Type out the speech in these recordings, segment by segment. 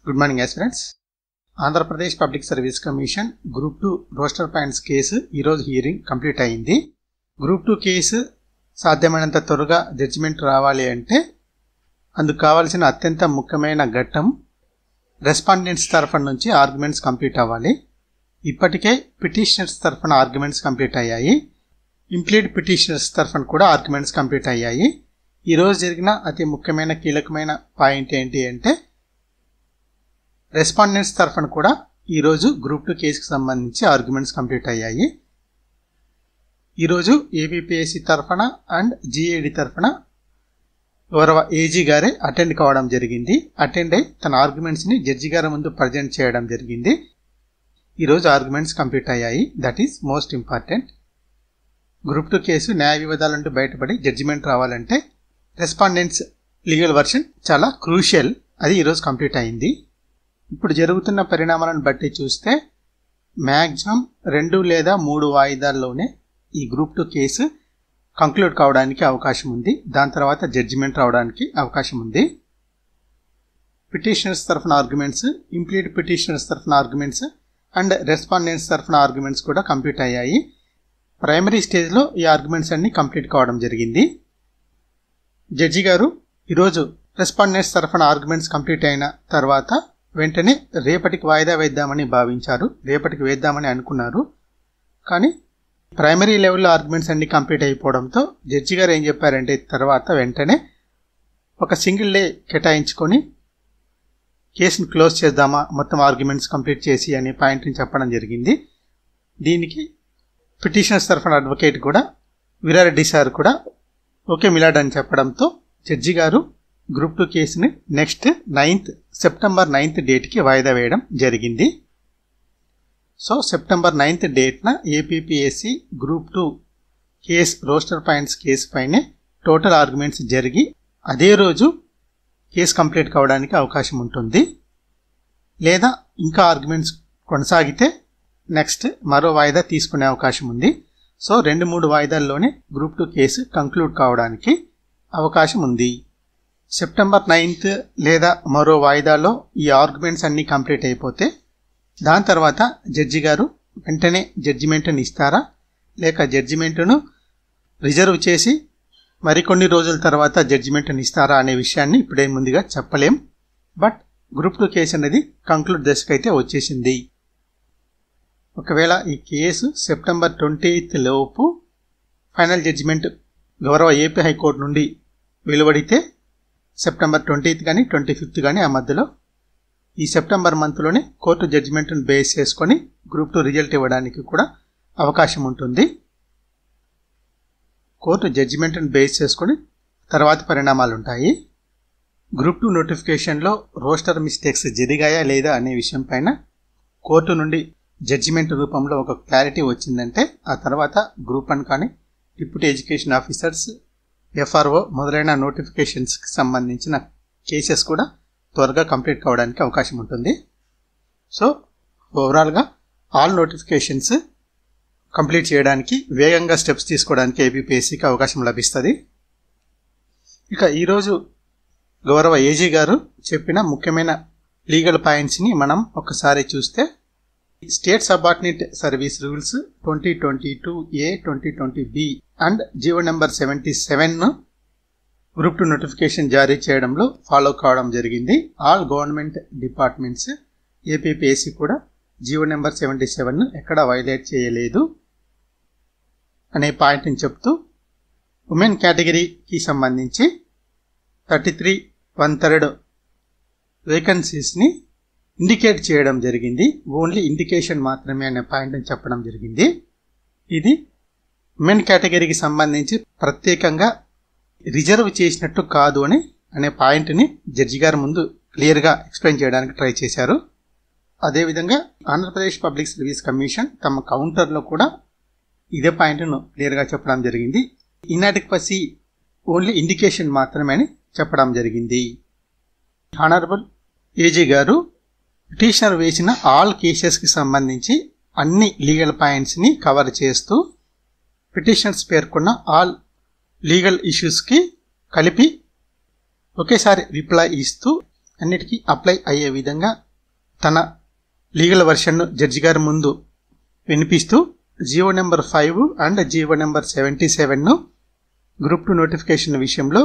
Good morning aspirants. Andhra Pradesh public service commission group 2 roster points case ఈరోజు hearing complete అయింది. Group 2 case సాధ్యమైనంత త్వరగా judgement రావాలి అంటే అందుకు కావాల్సిన అత్యంత ముఖ్యమైన ఘట్టం రెస్పాండెంట్స్ తరఫున నుంచి ఆర్గ్యుమెంట్స్ కంప్లీట్ అవ్వాలి. ఇప్పటికే పిటిషనర్స్ తరఫున ఆర్గ్యుమెంట్స్ కంప్లీట్ అయ్యాయి. ఇంప్లీడ్ పిటిషనర్స్ తరఫున కూడా ఆర్గ్యుమెంట్స్ కంప్లీట్ అయ్యాయి. ఈరోజు జరిగిన అతి ముఖ్యమైన కీలకమైన పాయింట్ ఏంటి అంటే రెస్పాండెంట్స్ తరఫున కూడా ఈరోజు గ్రూప్ 2 కేసుకు సంబంధించి ఆర్గ్యుమెంట్స్ కంప్లీట్ అయ్యాయి. ఈరోజు ఏపీపీఎస్సీ తరఫున అండ్ జీఏడి తరఫున గౌరవ ఏజీ గారే అటెండ్ కావడం జరిగింది. అటెండ్ అయి తన ఆర్గ్యుమెంట్స్ని జడ్జి గారి ముందు ప్రజెంట్ చేయడం జరిగింది. ఈరోజు ఆర్గ్యుమెంట్స్ కంప్లీట్ అయ్యాయి. That is most important. Group 2 case న్యాయ వివాదాల నుండి బయటపడి జడ్జిమెంట్ రావాలంటే రెస్పాండెంట్స్ లీగల్ వర్షన్ చాలా క్రూషియల్. అది ఈరోజు కంప్లీట్ అయింది. ఇప్పుడు జరుగుతున్న పరిణామాలను బట్టి చూస్తే మ్యాక్సిమం 2 లేదా 3 వాయిదాల్లోనే ఈ గ్రూప్ 2 కేసు కంక్లూడ్ కావడానికి అవకాశం ఉంది. దాని తర్వాత జడ్జిమెంట్ రావడానికి అవకాశం ఉంది. పిటిషనర్స్ తరఫున ఆర్గ్యుమెంట్స్, ఇంప్లీడ్ పిటిషనర్స్ తరఫున ఆర్గ్యుమెంట్స్ అండ్ రెస్పాండెంట్స్ తరఫున ఆర్గ్యుమెంట్స్ కూడా కంప్లీట్ అయ్యాయి. ప్రైమరీ స్టేజ్లో ఈ ఆర్గ్యుమెంట్స్ అన్ని కంప్లీట్ కావడం జరిగింది. జడ్జి గారు ఈరోజు రెస్పాండెంట్స్ తరఫున ఆర్గ్యుమెంట్స్ కంప్లీట్ అయిన తర్వాత వెంటనే రేపటికి వాయిదా వేద్దామని భావించారు. రేపటికి వేద్దామని అనుకున్నారు. కానీ ప్రైమరీ లెవెల్లో ఆర్గ్యుమెంట్స్ అన్ని కంప్లీట్ అయిపోవడంతో జడ్జి గారు ఏం చెప్పారంటే తర్వాత వెంటనే ఒక సింగిల్ డే కేటాయించుకొని కేసును క్లోజ్ చేద్దామా మొత్తం ఆర్గ్యుమెంట్స్ కంప్లీట్ చేసి అనే పాయింట్ని చెప్పడం జరిగింది. దీనికి పిటిషనర్స్ తరఫున అడ్వకేట్ కూడా వీరారెడ్డి సార్ కూడా ఓకే మిలాడ్ అని చెప్పడంతో జడ్జి గారు గ్రూప్ 2 కేసుని నెక్స్ట్ సెప్టెంబర్ 9th డేట్కి వాయిదా వేయడం జరిగింది. సో సెప్టెంబర్ 9th డేట్న APPSC group 2 case roster points case పైనే టోటల్ ఆర్గ్యుమెంట్స్ జరిగి అదే రోజు కేసు కంప్లీట్ కావడానికి అవకాశం ఉంటుంది. లేదా ఇంకా ఆర్గ్యుమెంట్స్ కొనసాగితే నెక్స్ట్ మరో వాయిదా తీసుకునే అవకాశం ఉంది. సో 2-3 వాయిదాల్లోనే గ్రూప్ 2 కేసు కంక్లూడ్ కావడానికి అవకాశం ఉంది. సెప్టెంబర్ 9th లేదా మరో వాయిదాలో ఈ ఆర్గ్యుమెంట్స్ అన్నీ కంప్లీట్ అయిపోతే దాని తర్వాత జడ్జి గారు వెంటనే జడ్జిమెంట్ని ఇస్తారా లేక జడ్జిమెంట్ను రిజర్వ్ చేసి మరికొన్ని రోజుల తర్వాత జడ్జిమెంట్ని ఇస్తారా అనే విషయాన్ని ఇప్పుడే ముందుగా చెప్పలేం. బట్ గ్రూప్ 2 కేసు అనేది కంక్లూడ్ దశకైతే వచ్చేసింది. ఒకవేళ ఈ కేసు సెప్టెంబర్ 20th లోపు ఫైనల్ జడ్జిమెంట్ గౌరవ ఏపీ హైకోర్టు నుండి వెలువడితే సెప్టెంబర్ 20th కానీ 25th కానీ ఆ మధ్యలో ఈ సెప్టెంబర్ మంత్లోనే కోర్టు జడ్జిమెంట్ను బేస్ చేసుకొని గ్రూప్ 2 రిజల్ట్ ఇవ్వడానికి కూడా అవకాశం ఉంటుంది. కోర్టు జడ్జిమెంట్ను బేస్ చేసుకొని తర్వాత పరిణామాలు ఉంటాయి. గ్రూప్ 2 నోటిఫికేషన్లో రోస్టర్ మిస్టేక్స్ జరిగాయా లేదా అనే విషయం పైన కోర్టు నుండి జడ్జిమెంట్ రూపంలో ఒక క్లారిటీ వచ్చిందంటే ఆ తర్వాత గ్రూప్ 1 కానీ డిప్యూటీ ఎడ్యుకేషన్ ఆఫీసర్స్, ఎఫ్ఆర్ఓ మొదలైన నోటిఫికేషన్స్కి సంబంధించిన కేసెస్ కూడా త్వరగా కంప్లీట్ కావడానికి అవకాశం ఉంటుంది. సో ఓవరాల్గా ఆల్ నోటిఫికేషన్స్ కంప్లీట్ చేయడానికి వేగంగా స్టెప్స్ తీసుకోవడానికి ఏపీపీఎస్సీకి అవకాశం లభిస్తుంది. ఇక ఈరోజు గౌరవ ఏజీ గారు చెప్పిన ముఖ్యమైన లీగల్ పాయింట్స్ని మనం ఒకసారి చూస్తే state subordinate service rules 2022A 2020B and GO number 77 group 2 notification జారీ చేయడంలో ఫాలో కావడం జరిగింది. ఆల్ గవర్నమెంట్ డిపార్ట్మెంట్స్ ఏపీపీఎస్సీ కూడా జీవో నెంబర్ 77 ఎక్కడ వైలేట్ చేయలేదు అనే పాయింట్ని చెప్తూ ఉమెన్ కేటగిరీకి సంబంధించి 33 వేకెన్సీస్ని ఇండికేట్ చేయడం జరిగింది. ఓన్లీ ఇండికేషన్ మాత్రమే అనే పాయింట్ని చెప్పడం జరిగింది. ఇది ఉమెన్ కేటగిరీకి సంబంధించి ప్రత్యేకంగా రిజర్వ్ చేసినట్టు కాదు అనే పాయింట్ని జడ్జి గారి ముందు క్లియర్గా ఎక్స్ప్లెయిన్ చేయడానికి ట్రై చేశారు. అదేవిధంగా ఆంధ్రప్రదేశ్ పబ్లిక్ సర్వీస్ కమిషన్ తమ కౌంటర్లో కూడా ఇదే పాయింట్ను క్లియర్గా చెప్పడం జరిగింది. ఇనాడిక్వసీ ఓన్లీ ఇండికేషన్ మాత్రమే అని చెప్పడం జరిగింది. ఆనరబుల్ ఏజీ గారు పిటిషనర్ వేసిన ఆల్ కేసెస్కి సంబంధించి అన్ని లీగల్ పాయింట్స్ని కవర్ చేస్తూ పిటిషనర్స్ పేర్కొన్న ఆల్ లీగల్ ఇష్యూస్కి కలిపి ఒకేసారి రిప్లై ఇస్తూ అన్నిటికీ అప్లై అయ్యే విధంగా తన లీగల్ వర్షన్ను జడ్జి గారి ముందు వినిపిస్తూ GO number 5 and GO number 77ను గ్రూప్ 2 నోటిఫికేషన్ విషయంలో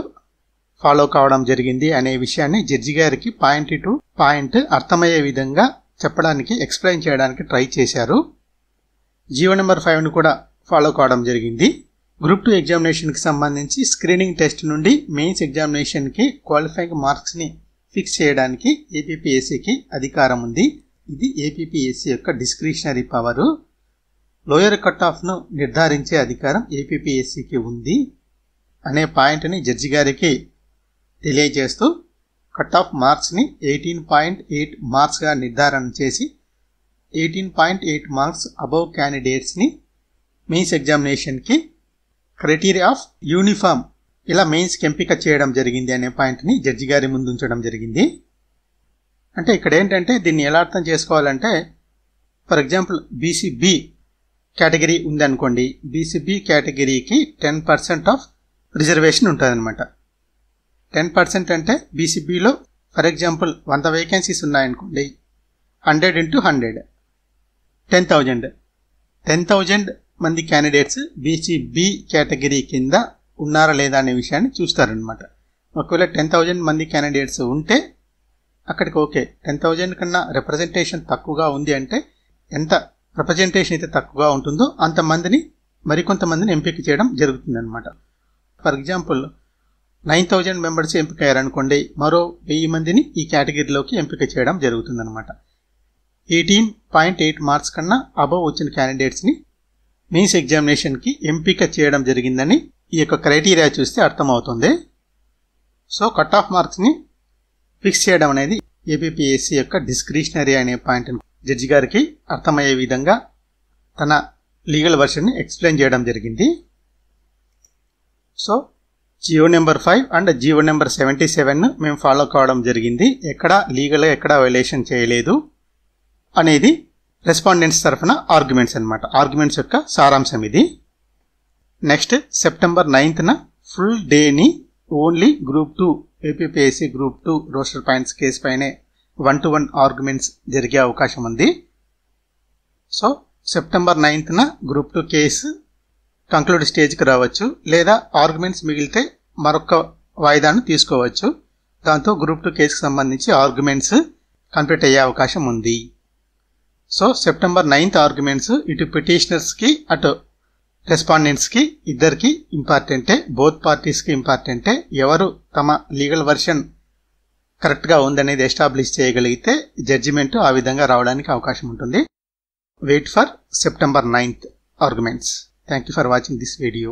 ఫాలో కావడం జరిగింది అనే విషయాన్ని జడ్జి గారికి పాయింట్ టు పాయింట్ అర్థమయ్యే విధంగా చెప్పడానికి ఎక్స్ప్లెయిన్ చేయడానికి ట్రై చేశారు. జీవో నెంబర్ 5ను కూడా ఫాలో కావడం జరిగింది. గ్రూప్ 2 ఎగ్జామినేషన్కి సంబంధించి స్క్రీనింగ్ టెస్ట్ నుండి మెయిన్స్ ఎగ్జామినేషన్కి క్వాలిఫైయింగ్ మార్క్స్ని ఫిక్స్ చేయడానికి ఏపీపీఎస్సీకి అధికారం ఉంది. ఇది ఏపీపీఎస్సీ యొక్క డిస్క్రిషనరీ పవరు. లోయర్ కట్ ఆఫ్ను నిర్ధారించే అధికారం ఏపీపీఎస్సీకి ఉంది అనే పాయింట్ని జడ్జి గారికి తెలియజేస్తూ కట్ ఆఫ్ మార్క్స్ని 18.8 మార్క్స్గా నిర్ధారణ చేసి 18.8 మార్క్స్ అబవ్ క్యాండిడేట్స్ని మెయిన్స్ ఎగ్జామినేషన్కి క్రైటీరియా ఆఫ్ యూనిఫామ్ ఇలా మెయిన్స్కి ఎంపిక చేయడం జరిగింది అనే పాయింట్ని జడ్జి గారి ముందు ఉంచడం జరిగింది. అంటే ఇక్కడ ఏంటంటే దీన్ని ఎలా అర్థం చేసుకోవాలంటే, ఫర్ ఎగ్జాంపుల్ బీసీబీ కేటగిరీ ఉందనుకోండి, బీసీబీ కేటగిరీకి 10% ఆఫ్ రిజర్వేషన్ ఉంటుందన్నమాట. 10% అంటే బీసీబీలో ఫర్ ఎగ్జాంపుల్ 100 వేకెన్సీస్ ఉన్నాయనుకోండి, 100 × 100 10,000 మంది క్యాండిడేట్స్ బీసీబీ కేటగిరీ కింద ఉన్నారా లేదా అనే విషయాన్ని చూస్తారనమాట. ఒకవేళ 10,000 మంది క్యాండిడేట్స్ ఉంటే అక్కడికి ఓకే, 10,000 కన్నా రిప్రజెంటేషన్ తక్కువగా ఉంది అంటే ఎంత రిప్రజెంటేషన్ అయితే తక్కువగా ఉంటుందో అంతమందిని మరికొంతమందిని ఎంపిక చేయడం జరుగుతుందన్నమాట. ఫర్ ఎగ్జాంపుల్ 9,000 మెంబర్స్ ఎంపికయ్యారనుకోండి, మరో 1000 మందిని ఈ కేటగిరీలోకి ఎంపిక చేయడం జరుగుతుందన్నమాట. 18.8 మార్క్స్ కన్నా అబవ్ వచ్చిన క్యాండిడేట్స్ని మెయిన్స్ ఎగ్జామినేషన్కి ఎంపిక చేయడం జరిగిందని ఈ యొక్క క్రైటీరియా చూస్తే అర్థమవుతుంది. సో కట్ ఆఫ్ మార్క్స్ని ఫిక్స్ చేయడం అనేది ఏపీపీఎస్సీ యొక్క డిస్క్రిషనరీ అనే పాయింట్ జడ్జి గారికి అర్థమయ్యే విధంగా తన లీగల్ వర్షన్ని ఎక్స్ప్లెయిన్ చేయడం జరిగింది. So GO number 5 and GO number 77 మేము ఫాలో కావడం జరిగింది. ఎక్కడా లీగల్గా ఎక్కడా వైలేషన్ చేయలేదు అనేది రెస్పాండెంట్స్ తరఫున ఆర్గ్యుమెంట్స్ అనమాట. ఆర్గ్యుమెంట్స్ యొక్క సారాంశం ఇది. నెక్స్ట్ సెప్టెంబర్ 9న ఫుల్ డేని only group 2 APPSC group 2 roster points case పైనే 1-to-1 ఆర్గ్యుమెంట్స్ జరిగే అవకాశం ఉంది. సో సెప్టెంబర్ 9న గ్రూప్ 2 కేసు కంక్లూడ్ స్టేజ్కి రావచ్చు, లేదా ఆర్గ్యుమెంట్స్ మిగిలితే మరొక వాయిదాను తీసుకోవచ్చు. దాంతో గ్రూప్ 2 కేసుకు సంబంధించి ఆర్గ్యుమెంట్స్ కంప్లీట్ అయ్యే అవకాశం ఉంది. సో సెప్టెంబర్ 9th ఆర్గ్యుమెంట్స్ ఇటు పిటిషనర్స్కి అటు రెస్పాండెంట్స్కి ఇద్దరికి ఇంపార్టెంటే, బోత్ పార్టీస్కి ఇంపార్టెంటే. ఎవరు తమ లీగల్ వర్షన్ కరెక్ట్గా ఉందనేది ఎస్టాబ్లిష్ చేయగలిగితే జడ్జిమెంట్ ఆ విధంగా రావడానికి అవకాశం ఉంటుంది. Wait for September 9th arguments. Thank you for watching this video.